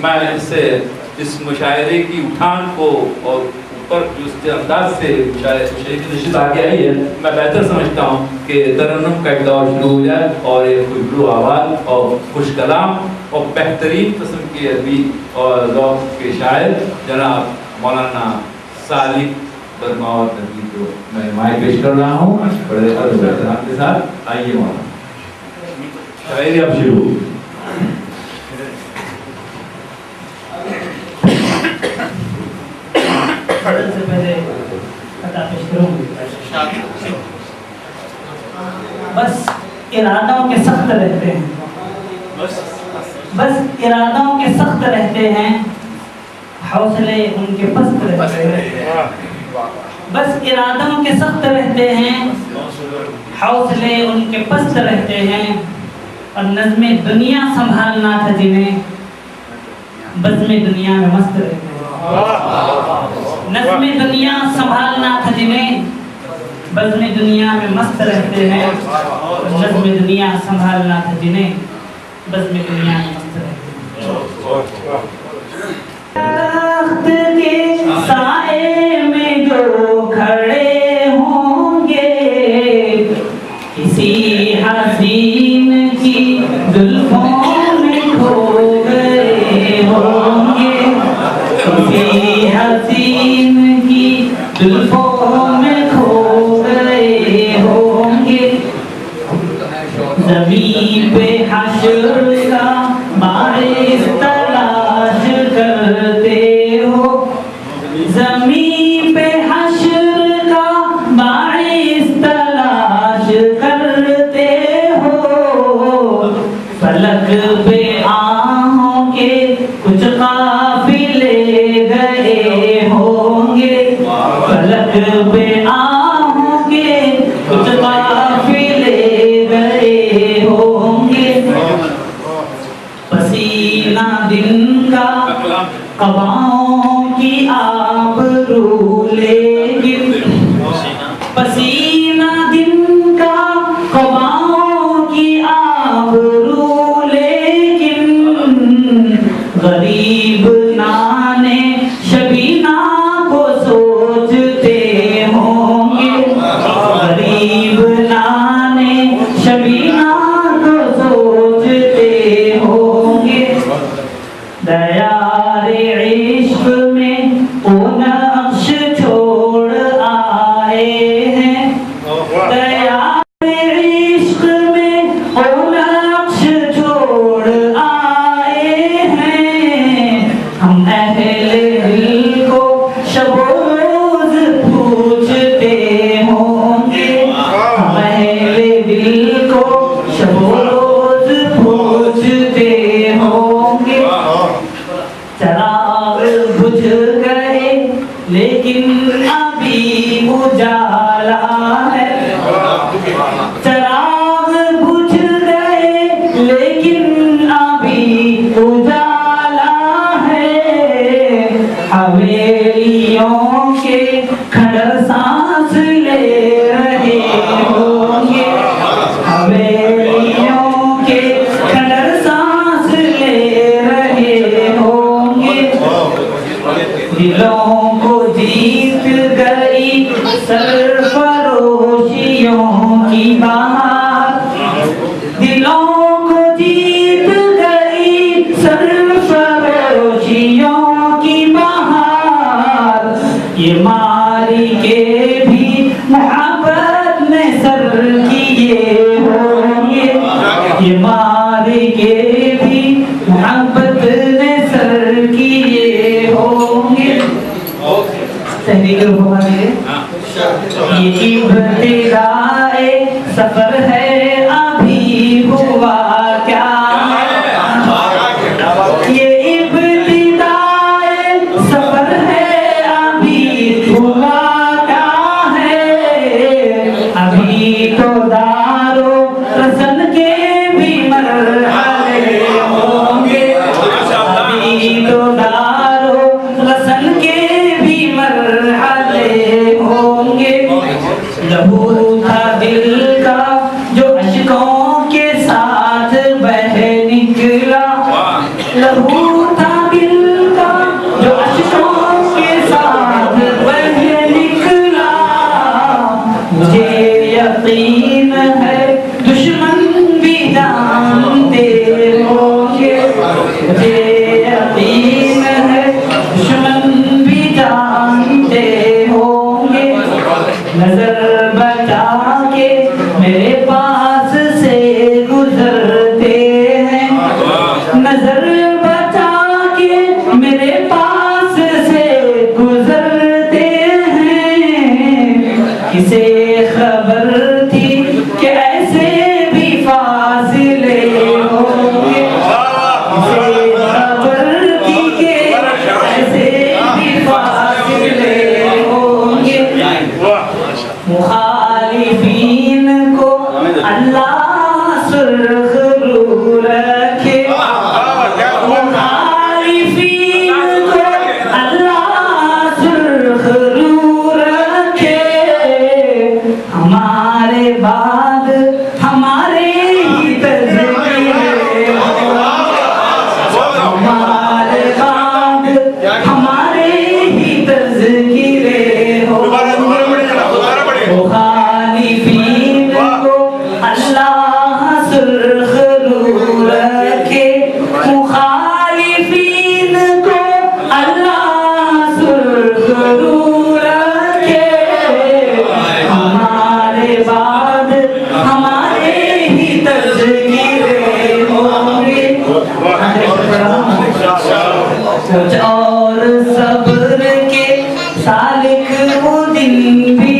मैं इससे इस मुशायरे की उठान को और ऊपर जिस अंदाज से मुशायरे की नशित आगे आई है, मैं बेहतर समझता हूँ कि तरन्नुम का एक दौर शुरू हो जाए और एक खुशबू आवाज़ और खुश कलाम और बेहतरीन किस्म की अरबी और ज़ौक़ के शायर जनाब मौलाना सालिक बरमावत नबी को मैं माइक पेश कर रहा हूँ बड़े अदब और एहतराम के साथ। आइए मौलाना, शायरी अब शुरू। से पहले पेश करूंगी। बस इरादों के सख्त रहते हैं, बस इरादों के सख्त रहते हैं, हौसले उनके पस्त रहते हैं। बस इरादों के सख्त रहते हैं, हौसले उनके पस्त रहते हैं। और नज़्मे दुनिया संभालना था जिन्हें, बज़्मे दुनिया में मस्त रहते हैं। नज़्मे दुनिया संभालना था जिन्हें, बज़्मे दुनिया में मस्त रहते हैं। नज़्मे दुनिया संभालना था जिन्हें, बज़्मे दुनिया में मस्त रहते हैं। तख्त के साए में जो खड़े होंगे, किसी हसीन की जुल्फों में खो गए होंगे, किसी हसीन की जुल्फों में खो गए होंगे। ज़मीन पे हश्र का बारिश तलाश करते हो, ज़मीन पे हश्र का बारिश तलाश करते हो। फलक पे आहों के कुछ काफिले गए होंगे, फलक पे आहों के कुछ काफिले गए होंगे। पसीना दिन का कबाओं की आबरू लेकिन, पसीना दिन का कबाओं की आबरू लेकिन। गरीब नाने शबीना को सोचते होंगे, गरीब नाने शबीना को सोचते होंगे। दयारे इश्क में वो नक्श छोड़ आए हैं, दयारे इश्क में वो नक्श छोड़ आए हैं। हम अहले दिल को शब-ओ-रोज़ पूछते होंगे, हम अहले दिल को शब-ओ-रोज़ पूछते होंगे। चराग बुझ गए लेकिन अभी उजाला है, चराग बुझ गए लेकिन अभी उजाला है। हवेलियों के खंडर सांस ले रहे होंगे, हवेलियों के खंडर सांस ले रहे होंगे। दिलों को जीत गई सरफरोशियों की बहार, दिलों को जीत गई सरफरोशियों की बहार। ये मारी के भी मोहब्बत में सर किए होंगे, ये मारी के भी मोहब्बत में सर किए होंगे। तहरीक ये इब्तिदाए सफर है अभी हुआ क्या, ये इब्तिदाए सफर है अभी हुआ क्या है। अभी तो दारो रसन के भी मरहले होंगे, अभी तो दारो रसन के भी मरहले होंगे। लहू था दिल का जो अश्कों के साथ बह निकला, लहू था कुछ और सब्र के सालिक वो दिन भी